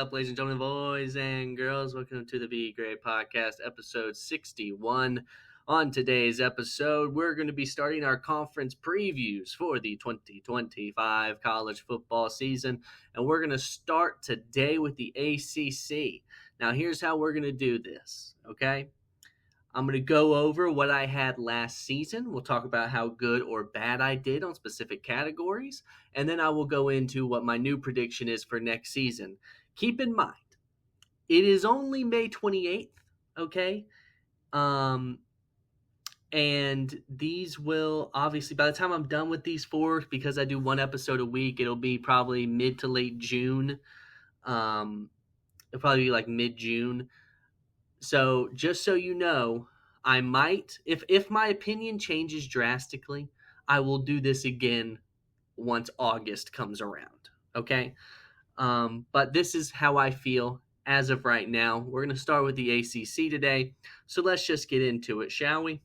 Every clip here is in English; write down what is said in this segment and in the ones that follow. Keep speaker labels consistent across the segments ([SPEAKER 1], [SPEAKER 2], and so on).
[SPEAKER 1] up, ladies and gentlemen, boys and girls? Welcome to the Greyt podcast, episode 61. On today's episode, we're going to be starting our conference previews for the 2025 college football season, and we're going to start today with the ACC. Now, here's how we're going to do this, okay? I'm going to go over what I had last season. We'll talk about how good or bad I did on specific categories. And then I will go into what my new prediction is for next season. Keep in mind, it is only May 28th, okay? And these will obviously, by the time I'm done with these four, because I do one episode a week, it'll be probably mid to late June. It'll probably be like mid-June. So just so you know, I might, if my opinion changes drastically, I will do this again once August comes around, okay? But this is how I feel as of right now. We're going to start with the ACC today, so let's just get into it, shall we?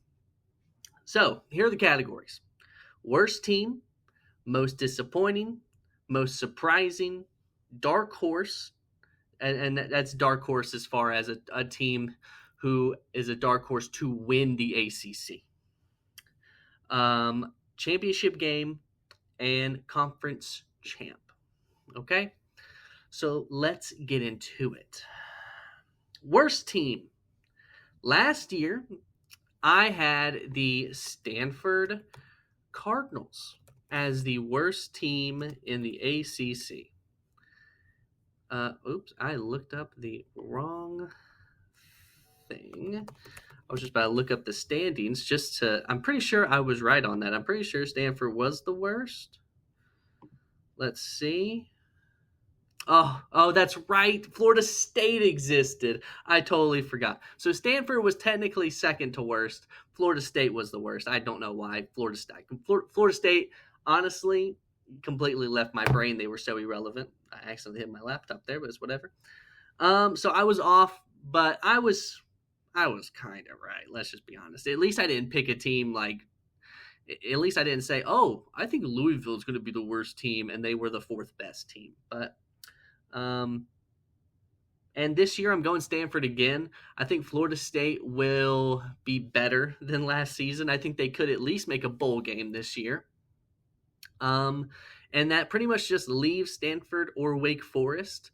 [SPEAKER 1] So here are the categories. Worst team, most disappointing, most surprising, dark horse, and that's dark horse as far as a team who is a dark horse to win the ACC. Championship game and conference champ. Okay? So let's get into it. Worst team. Last year, I had the Stanford Cardinals as the worst team in the ACC. Oops, I looked up the wrong thing. I was just about to look up the standings I'm pretty sure I was right on that. I'm pretty sure Stanford was the worst. Let's see. Oh, that's right. Florida State existed. I totally forgot. So Stanford was technically second to worst. Florida State was the worst. I don't know why. Florida State, honestly, completely left my brain. They were so irrelevant. I accidentally hit my laptop there, but it's whatever. So I was off, but I was kind of right. Let's just be honest. At least I didn't pick a team at least I didn't say, oh, I think Louisville is going to be the worst team, and they were the fourth best team. But, and this year I'm going Stanford again. I think Florida State will be better than last season. I think they could at least make a bowl game this year. And that pretty much just leaves Stanford or Wake Forest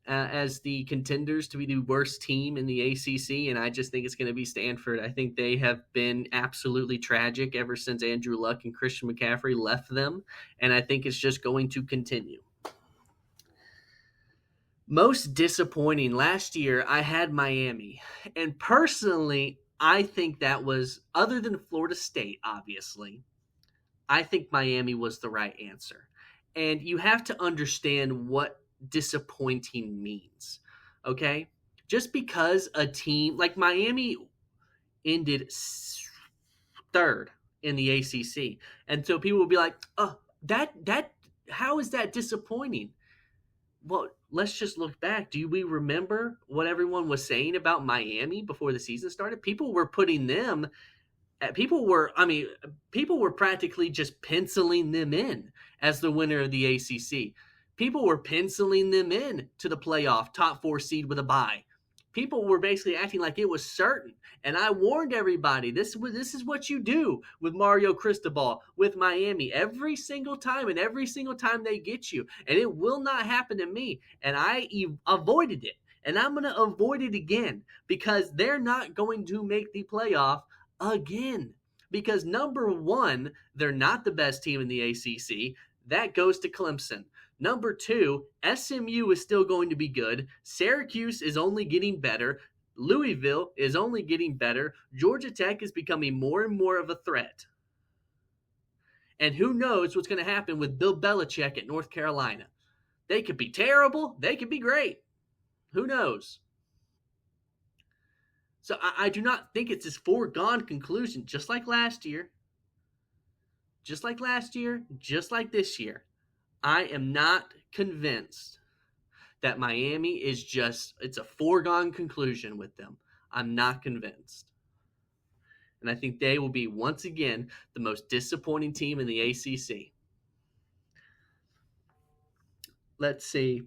[SPEAKER 1] as the contenders to be the worst team in the ACC, and I just think it's going to be Stanford. I think they have been absolutely tragic ever since Andrew Luck and Christian McCaffrey left them, and I think it's just going to continue. Most disappointing, last year I had Miami, and personally, I think that was, other than Florida State, obviously, I think Miami was the right answer. And you have to understand what disappointing means, okay? Just because a team like Miami ended third in the ACC, and so people will be like, "Oh, that how is that disappointing?" Well, let's just look back. Do we remember what everyone was saying about Miami before the season started? People were putting them. People were practically just penciling them in as the winner of the ACC. People were penciling them in to the playoff, top 4 seed with a bye. People were basically acting like it was certain. And I warned everybody, this is what you do with Mario Cristobal, with Miami, every single time, and every single time they get you. And it will not happen to me. And I avoided it. And I'm going to avoid it again because they're not going to make the playoff again. Because number one, they're not the best team in the ACC. That goes to Clemson. Number 2, SMU is still going to be good. Syracuse is only getting better. Louisville is only getting better. Georgia Tech is becoming more and more of a threat. And who knows what's going to happen with Bill Belichick at North Carolina. They could be terrible. They could be great. Who knows? So I do not think it's this foregone conclusion, just like last year. Just like this year. I am not convinced that Miami is it's a foregone conclusion with them. I'm not convinced. And I think they will be, once again, the most disappointing team in the ACC. Let's see.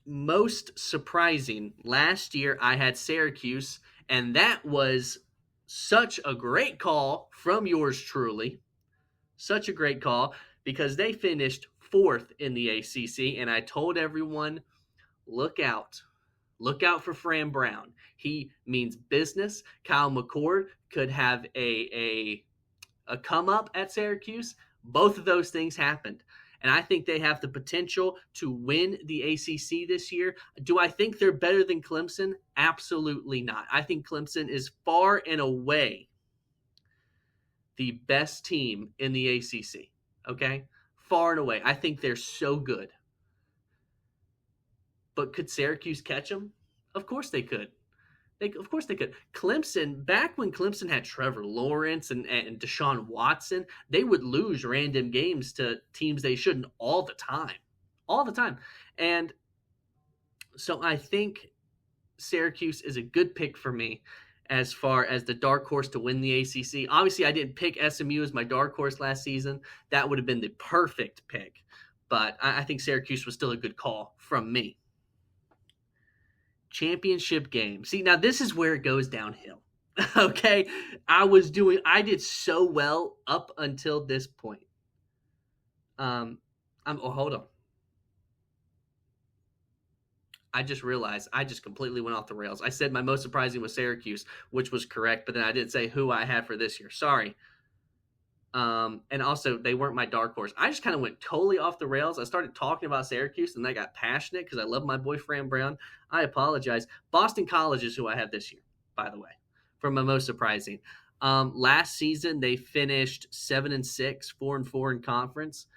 [SPEAKER 1] most surprising, last year I had Syracuse, and that was such a great call from yours truly. Such a great call because they finished fourth in the ACC, and I told everyone, look out. Look out for Fran Brown. He means business. Kyle McCord could have a come up at Syracuse. Both of those things happened. And I think they have the potential to win the ACC this year. Do I think they're better than Clemson? Absolutely not. I think Clemson is far and away the best team in the ACC. Okay? Far and away. I think they're so good. But could Syracuse catch them? Of course they could. Of course they could. Clemson, back when Clemson had Trevor Lawrence and Deshaun Watson, they would lose random games to teams they shouldn't all the time. All the time. And so I think Syracuse is a good pick for me as far as the dark horse to win the ACC. Obviously, I didn't pick SMU as my dark horse last season. That would have been the perfect pick. But I think Syracuse was still a good call from me. Championship game. See, now this is where it goes downhill. Okay? I did so well up until this point. Hold on. I just realized I just completely went off the rails. I said my most surprising was Syracuse, which was correct, but then I didn't say who I had for this year. Sorry. And also, they weren't my dark horse. I just kind of went totally off the rails. I started talking about Syracuse, and I got passionate because I love my boy Fran Brown. I apologize. Boston College is who I have this year, by the way, for my most surprising. Last season, they finished 7-6, 4-4 in conference,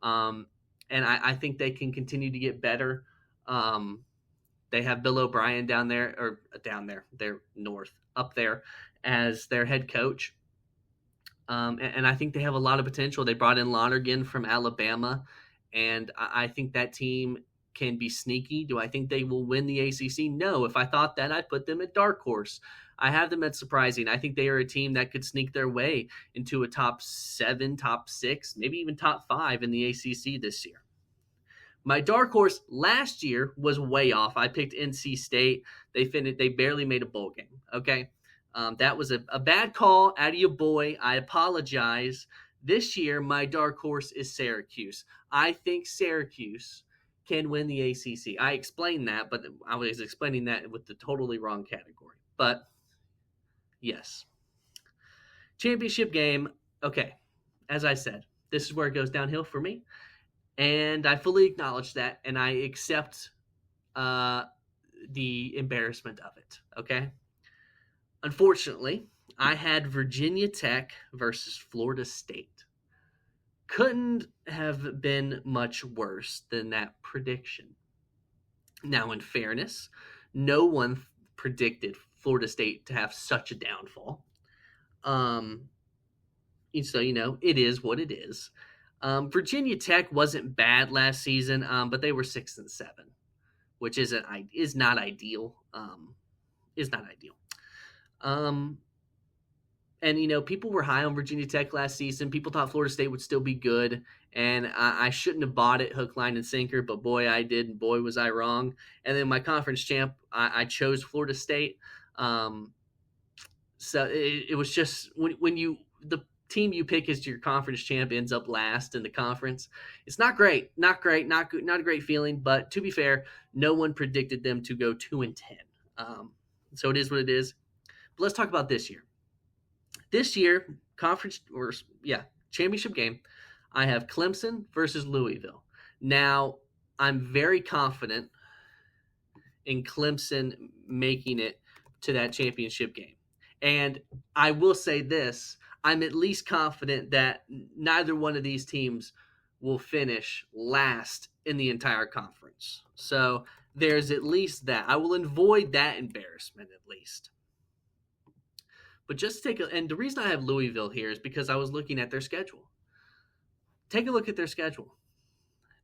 [SPEAKER 1] and I think they can continue to get better. They have Bill O'Brien they're north, up there, as their head coach. And I think they have a lot of potential. They brought in Lonergan from Alabama, and I think that team can be sneaky. Do I think they will win the ACC? No. If I thought that, I'd put them at dark horse. I have them at surprising. I think they are a team that could sneak their way into a top 7, top 6, maybe even top 5 in the ACC this year. My dark horse last year was way off. I picked NC State. They barely made a bowl game. Okay. That was a bad call out of your boy. I apologize. This year, my dark horse is Syracuse. I think Syracuse can win the ACC. I explained that, but I was explaining that with the totally wrong category. But, yes. Championship game, okay. As I said, this is where it goes downhill for me. And I fully acknowledge that, and I accept the embarrassment of it, okay? Unfortunately, I had Virginia Tech versus Florida State. Couldn't have been much worse than that prediction. Now, in fairness, no one predicted Florida State to have such a downfall. So, it is what it is. Virginia Tech wasn't bad last season, but they were 6-7, which is not ideal. Is not ideal. And people were high on Virginia Tech last season. People thought Florida State would still be good, and I shouldn't have bought it hook, line, and sinker, but boy, I did, and boy, was I wrong. And then my conference champ, I chose Florida State. So it was just when the team you pick as your conference champ ends up last in the conference, it's not great, not good, not a great feeling. But to be fair, no one predicted them to go 2-10. So it is what it is. But let's talk about this year. This year, championship game, I have Clemson versus Louisville. Now, I'm very confident in Clemson making it to that championship game. And I will say this, I'm at least confident that neither one of these teams will finish last in the entire conference. So there's at least that. I will avoid that embarrassment at least. But just and the reason I have Louisville here is because I was looking at their schedule. Take a look at their schedule.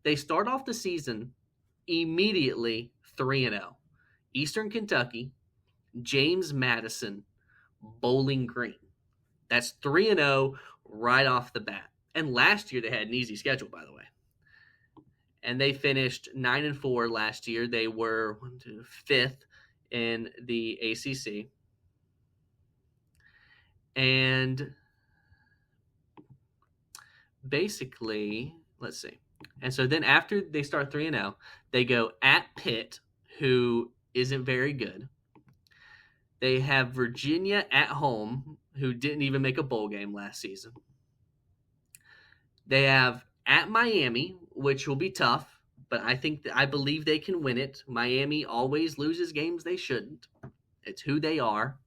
[SPEAKER 1] They start off the season immediately 3-0. Eastern Kentucky, James Madison, Bowling Green. That's 3-0 right off the bat. And last year they had an easy schedule, by the way. and they finished 9-4 last year. They were fifth in the ACC, and basically, let's see. And so then after they start 3-0, they go at Pitt, who isn't very good. They have Virginia at home, who didn't even make a bowl game last season. They have at Miami, which will be tough, but I believe they can win it. Miami always loses games they shouldn't. It's who they are.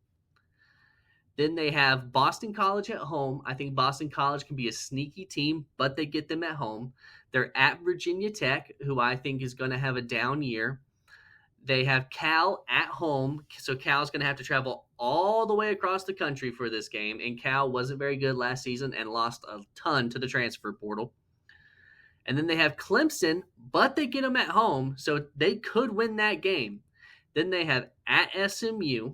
[SPEAKER 1] Then they have Boston College at home. I think Boston College can be a sneaky team, but they get them at home. They're at Virginia Tech, who I think is going to have a down year. They have Cal at home, so Cal's going to have to travel all the way across the country for this game, and Cal wasn't very good last season and lost a ton to the transfer portal. And then they have Clemson, but they get them at home, so they could win that game. Then they have at SMU,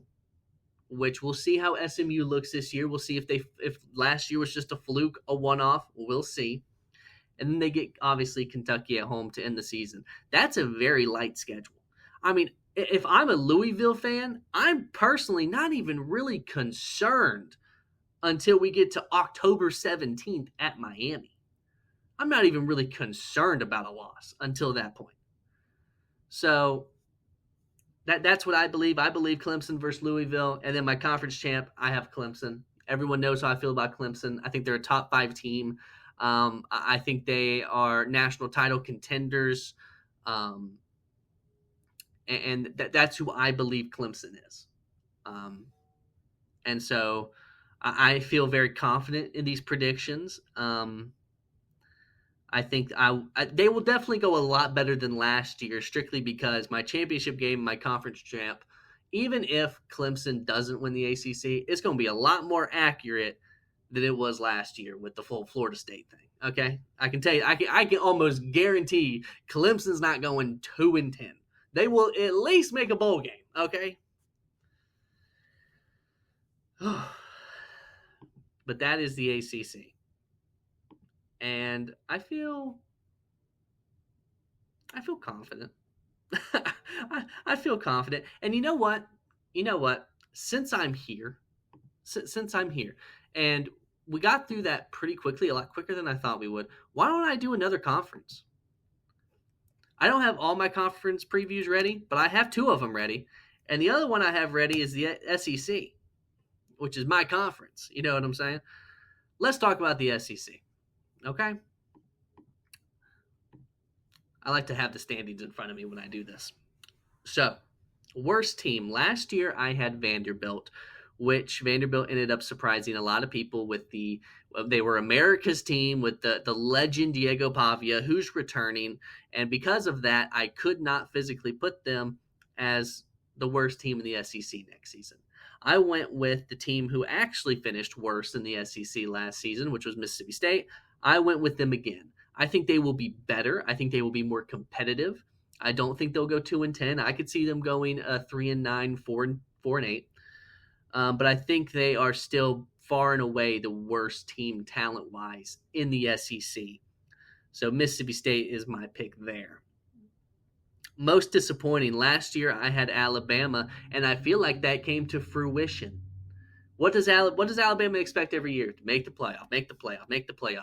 [SPEAKER 1] which we'll see how SMU looks this year. We'll see if last year was just a fluke, a one-off. We'll see. And then they get, obviously, Kentucky at home to end the season. That's a very light schedule. I mean, if I'm a Louisville fan, I'm personally not even really concerned until we get to October 17th at Miami. I'm not even really concerned about a loss until that point. So that's what I believe. I believe Clemson versus Louisville. And then my conference champ, I have Clemson. Everyone knows how I feel about Clemson. I think they're a top 5 team. I think they are national title contenders. And that's who I believe Clemson is. And so I feel very confident in these predictions. I think they will definitely go a lot better than last year, strictly because my championship game, my conference champ, even if Clemson doesn't win the ACC, it's going to be a lot more accurate than it was last year with the full Florida State thing. Okay, I can tell you, I can almost guarantee Clemson's not going 2-10. They will at least make a bowl game. Okay, but that is the ACC. And I feel confident. I feel confident. And you know what? Since I'm here, and we got through that pretty quickly, a lot quicker than I thought we would. Why don't I do another conference? I don't have all my conference previews ready, but I have 2 of them ready. And the other one I have ready is the SEC, which is my conference. You know what I'm saying? Let's talk about the SEC. Okay? I like to have the standings in front of me when I do this. So, worst team. Last year I had Vanderbilt, which Vanderbilt ended up surprising a lot of people with they were America's team with the legend Diego Pavia, who's returning. And because of that, I could not physically put them as the worst team in the SEC next season. I went with the team who actually finished worse in the SEC last season, which was Mississippi State. I went with them again. I think they will be better. I think they will be more competitive. I don't think they'll go 2-10. I could see them going 3-9, 4-8. But I think they are still far and away the worst team talent-wise in the SEC. So Mississippi State is my pick there. Most disappointing, last year I had Alabama, and I feel like that came to fruition. What does Alabama expect every year? To make the playoff,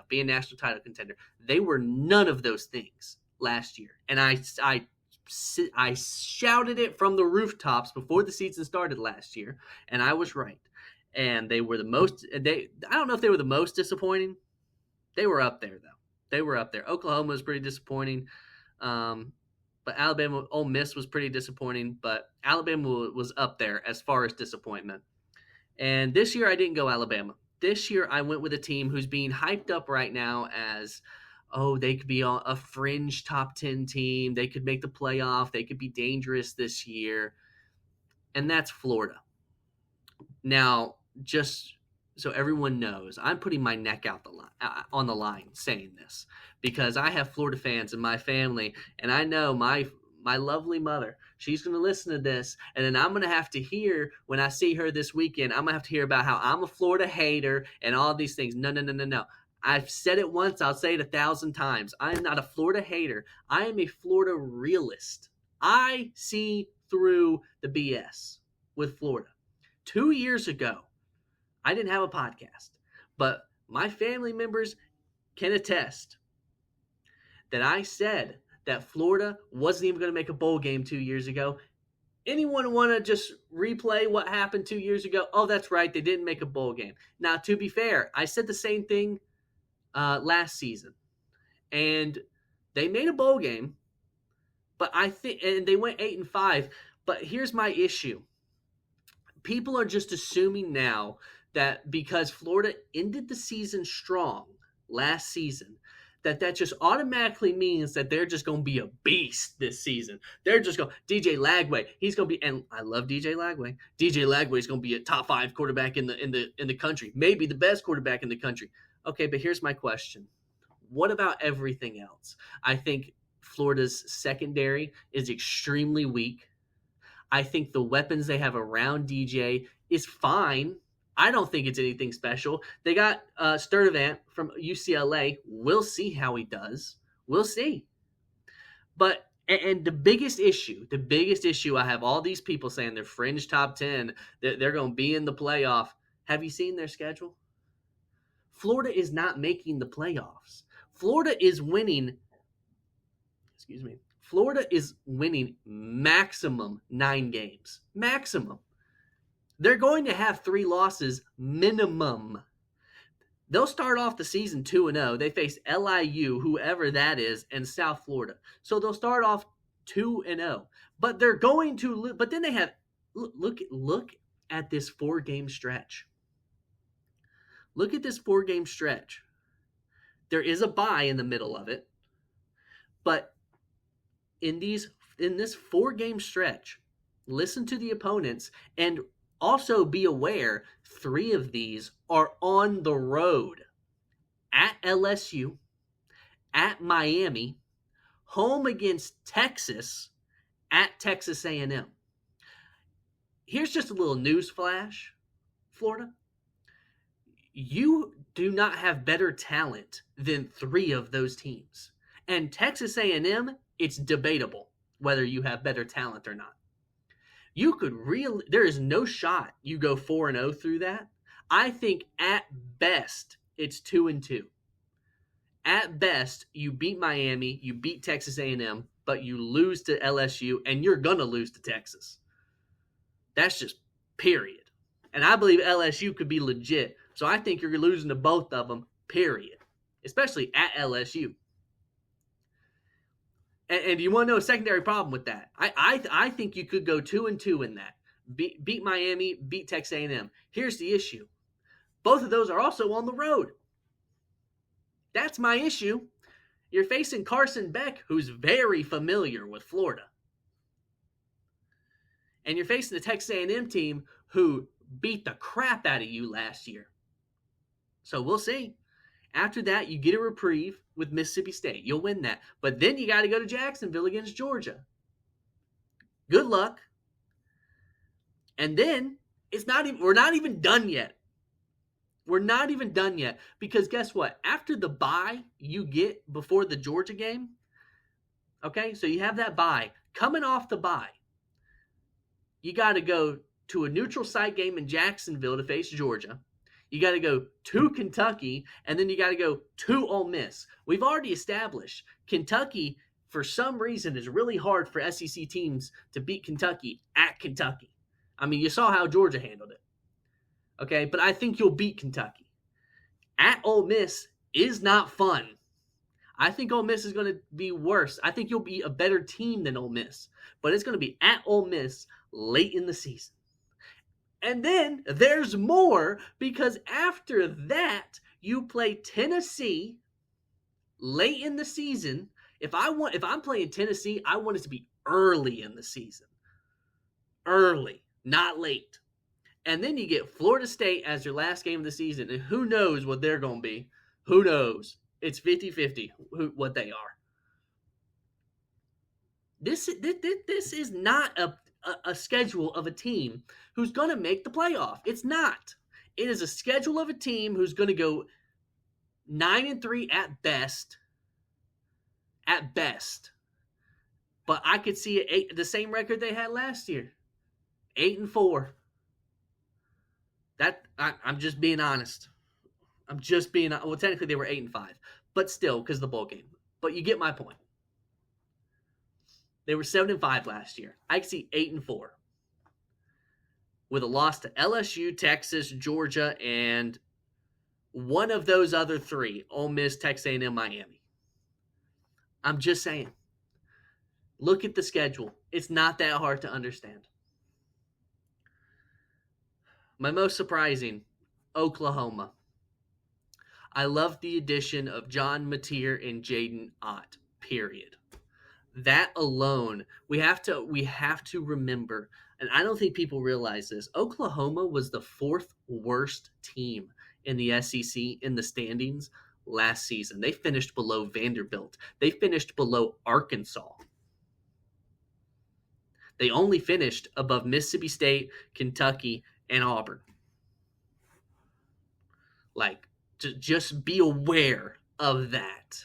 [SPEAKER 1] be a national title contender. They were none of those things last year. And I shouted it from the rooftops before the season started last year, and I was right. And they were I don't know if they were the most disappointing. They were up there, though. They were up there. Oklahoma was pretty disappointing. But Alabama, Ole Miss was pretty disappointing. But Alabama was up there as far as disappointment. And this year I didn't go Alabama. This year I went with a team who's being hyped up right now as, they could be a fringe top 10 team. They could make the playoff. They could be dangerous this year. And that's Florida. Now, just so everyone knows, I'm putting my neck out on the line saying this because I have Florida fans in my family, and I know my lovely mother, she's going to listen to this, and then I'm going to have to hear, when I see her this weekend, I'm going to have to hear about how I'm a Florida hater and all these things. No. I've said it once, I'll say it 1,000 times. I am not a Florida hater. I am a Florida realist. I see through the BS with Florida. 2 years ago, I didn't have a podcast, but my family members can attest that I said that Florida wasn't even going to make a bowl game 2 years ago. Anyone want to just replay what happened 2 years ago? Oh, that's right. They didn't make a bowl game. Now, to be fair, I said the same thing last season. And they made a bowl game, but I think, and they went 8-5. But here's my issue. People are just assuming now that because Florida ended the season strong last season, that just automatically means that they're just going to be a beast this season. They're just going, DJ Lagway, he's going to be, and I love DJ Lagway. DJ Lagway is going to be a top 5 quarterback in the country, maybe the best quarterback in the country. Okay, but here's my question. What about everything else? I think Florida's secondary is extremely weak. I think the weapons they have around DJ is fine. I don't think it's anything special. They got Sturdivant from UCLA. We'll see how he does. We'll see. But and the biggest issue, I have all these people saying they're fringe top 10, they're going to be in the playoff. Have you seen their schedule? Florida is not making the playoffs. Florida is winning maximum 9 games. Maximum. They're going to have 3 losses minimum. They'll start off the season 2-0. They face LIU, whoever that is, and South Florida. So they'll start off 2-0. But they're going to, but then they have, look at this 4-game stretch. Look at this 4-game stretch. There is a bye in the middle of it. But in this 4-game stretch, listen to the opponents and also be aware 3 of these are on the road. At LSU, at Miami, home against Texas, at Texas A&M. Here's just a little news flash, Florida. You do not have better talent than 3 of those teams. And Texas A&M, it's debatable whether you have better talent or not. There is no shot you go 4-0 through that. I think at best it's 2-2. At best, you beat Miami, you beat Texas A&M, but you lose to LSU, and you're going to lose to Texas. That's just period. And I believe LSU could be legit. So I think you're losing to both of them, period. Especially at LSU. And you want to know a secondary problem with that? I think you could go 2-2 in that. Beat Miami, beat Texas A&M. Here's the issue. Both of those are also on the road. That's my issue. You're facing Carson Beck, who's very familiar with Florida. And you're facing the Texas A&M team who beat the crap out of you last year. So we'll see. After that, you get a reprieve with Mississippi State. You'll win that. But then you got to go to Jacksonville against Georgia. Good luck. And then we're not even done yet. We're not even done yet. Because guess what? After the bye you get before the Georgia game, okay, so you have that bye. Coming off the bye, you got to go to a neutral site game in Jacksonville to face Georgia. You got to go to Kentucky, and then you got to go to Ole Miss. We've already established Kentucky, for some reason, is really hard for SEC teams to beat Kentucky at Kentucky. I mean, you saw how Georgia handled it. Okay, but I think you'll beat Kentucky. At Ole Miss is not fun. I think Ole Miss is going to be worse. I think you'll be a better team than Ole Miss. But it's going to be at Ole Miss late in the season. And then there's more, because after that, you play Tennessee late in the season. If I'm playing Tennessee, I want it to be early in the season. Early, not late. And then you get Florida State as your last game of the season. And who knows what they're going to be. Who knows? It's 50-50 what they are. This is not a schedule of a team who's going to make the playoff. It's not. It is a schedule of a team who's going to go 9-3 at best. At best. But I could see the same record they had last year. 8-4. I'm just being honest. I'm just being well. Technically, they were 8-5, but still, because of the bowl game. But you get my point. They were 7-5 last year. I could see 8-4 with a loss to LSU, Texas, Georgia, and one of those other three: Ole Miss, Texas A&M, Miami. I'm just saying. Look at the schedule. It's not that hard to understand. My most surprising, Oklahoma. I love the addition of John Mateer and Jaden Ott, period. That alone, we have to remember, and I don't think people realize this. Oklahoma was the fourth worst team in the SEC in the standings last season. They finished below Vanderbilt. They finished below Arkansas. They only finished above Mississippi State, Kentucky, and Auburn. Like, just be aware of that.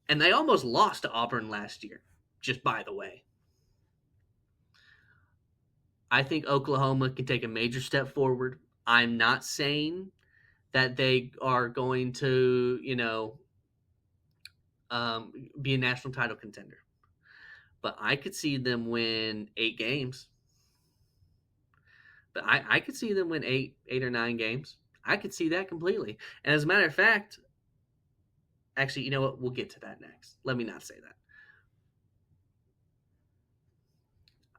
[SPEAKER 1] And they almost lost to Auburn last year, just by the way. I think Oklahoma can take a major step forward. I'm not saying that they are going to, be a national title contender. But I could see them win 8 games. But I could see them win 8 or 9 games. I could see that completely. And as a matter of fact, actually, you know what? We'll get to that next. Let me not say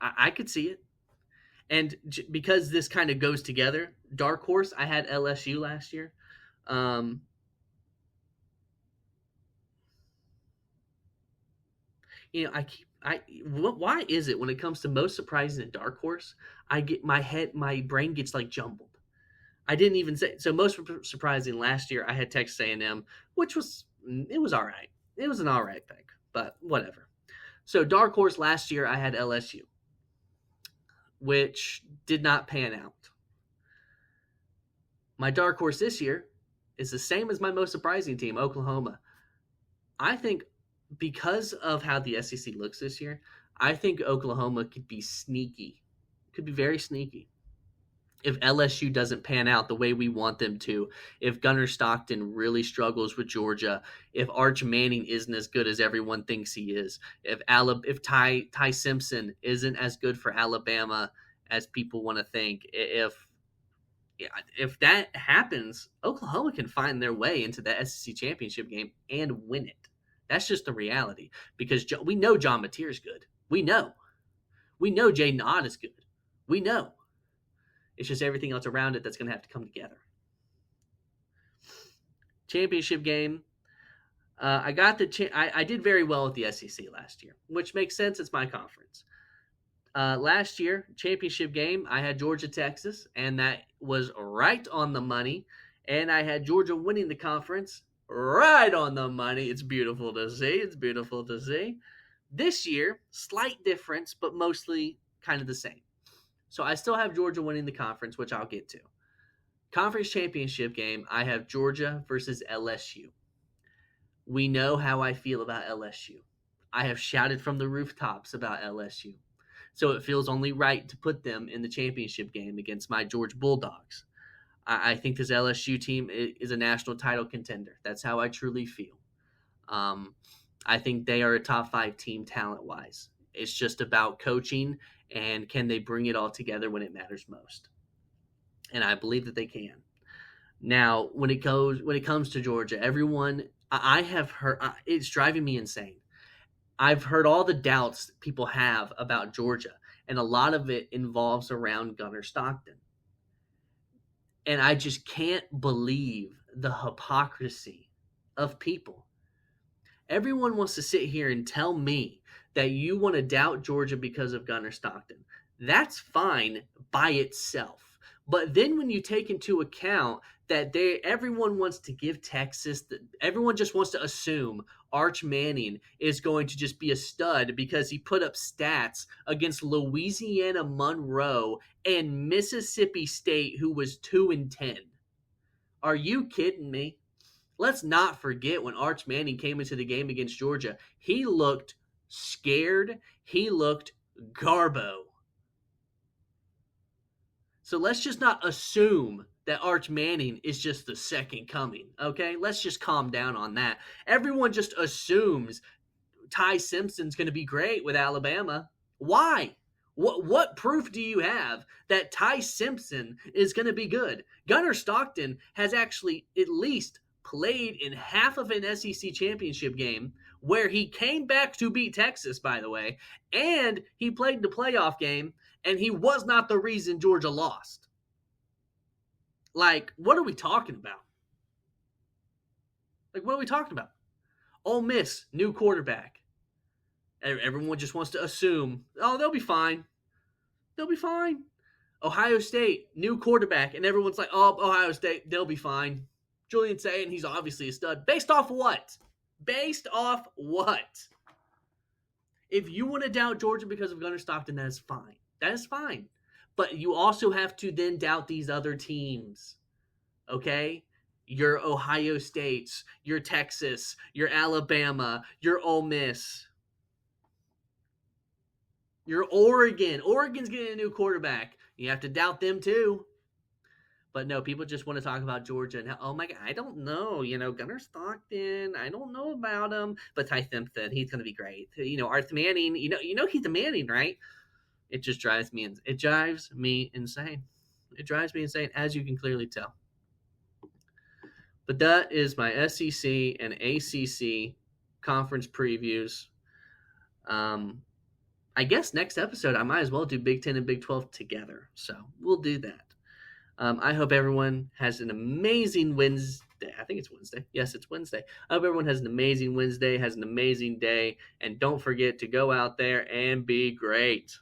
[SPEAKER 1] that. I could see it. And because this kind of goes together, dark horse, I had LSU last year. Why is it when it comes to most surprising and dark horse, my brain gets like jumbled. I didn't even say so. Most surprising last year, I had Texas A&M, which was all right. It was an all right pick, but whatever. So dark horse last year, I had LSU, which did not pan out. My dark horse this year is the same as my most surprising team, Oklahoma. I think because of how the SEC looks this year, I think Oklahoma could be sneaky. Could be very sneaky. If LSU doesn't pan out the way we want them to, if Gunnar Stockton really struggles with Georgia, if Arch Manning isn't as good as everyone thinks he is, if Ty Simpson isn't as good for Alabama as people want to think, if that happens, Oklahoma can find their way into the SEC championship game and win it. That's just the reality, because we know John Mateer is good. We know Jaden Ott is good. We know. It's just everything else around it that's going to have to come together. Championship game. I did very well with the SEC last year, which makes sense. It's my conference. Last year, championship game, I had Georgia, Texas, and that was right on the money. And I had Georgia winning the conference right on the money. It's beautiful to see. This year, slight difference, but mostly kind of the same. So I still have Georgia winning the conference, which I'll get to. Conference championship game, I have Georgia versus LSU. We know how I feel about LSU. I have shouted from the rooftops about LSU. So it feels only right to put them in the championship game against my Georgia Bulldogs. I think this LSU team is a national title contender. That's how I truly feel. I think they are a top 5 team talent-wise. It's just about coaching and can they bring it all together when it matters most. And I believe that they can. Now, when it comes to Georgia, everyone, I have heard, it's driving me insane. I've heard all the doubts people have about Georgia, and a lot of it involves around Gunnar Stockton. And I just can't believe the hypocrisy of people. Everyone wants to sit here and tell me that you want to doubt Georgia because of Gunnar Stockton. That's fine by itself. But then when you take into account that everyone wants to give Texas, everyone just wants to assume Arch Manning is going to just be a stud because he put up stats against Louisiana Monroe and Mississippi State, who was 2-10. Are you kidding me? Let's not forget when Arch Manning came into the game against Georgia, he looked scared. He looked garbo. So let's just not assume that Arch Manning is just the second coming, okay? Let's just calm down on that. Everyone just assumes Ty Simpson's going to be great with Alabama. Why? What proof do you have that Ty Simpson is going to be good? Gunnar Stockton has actually at least played in half of an SEC championship game where he came back to beat Texas, by the way, and he played in the playoff game, and he was not the reason Georgia lost. Like, what are we talking about? Like, what are we talking about? Ole Miss, new quarterback. Everyone just wants to assume, oh, they'll be fine. They'll be fine. Ohio State, new quarterback, and everyone's like, oh, Ohio State, they'll be fine. Julian saying he's obviously a stud. Based off what? Based off what? If you want to doubt Georgia because of Gunnar Stockton, that is fine. That is fine. But you also have to then doubt these other teams. Okay? Your Ohio States, your Texas, your Alabama, your Ole Miss. You're Oregon. Oregon's getting a new quarterback. You have to doubt them too. But no, people just want to talk about Georgia and how, oh my God, I don't know. Gunnar Stockton, I don't know about him. But Ty Simpson, he's going to be great. Arch Manning, you know he's a Manning, right? It just drives me insane. It drives me insane. It drives me insane, as you can clearly tell. But that is my SEC and ACC conference previews. I guess next episode I might as well do Big 10 and Big 12 together. So we'll do that. I hope everyone has an amazing Wednesday. I think it's Wednesday. Yes, it's Wednesday. I hope everyone has an amazing Wednesday, has an amazing day. And don't forget to go out there and be great.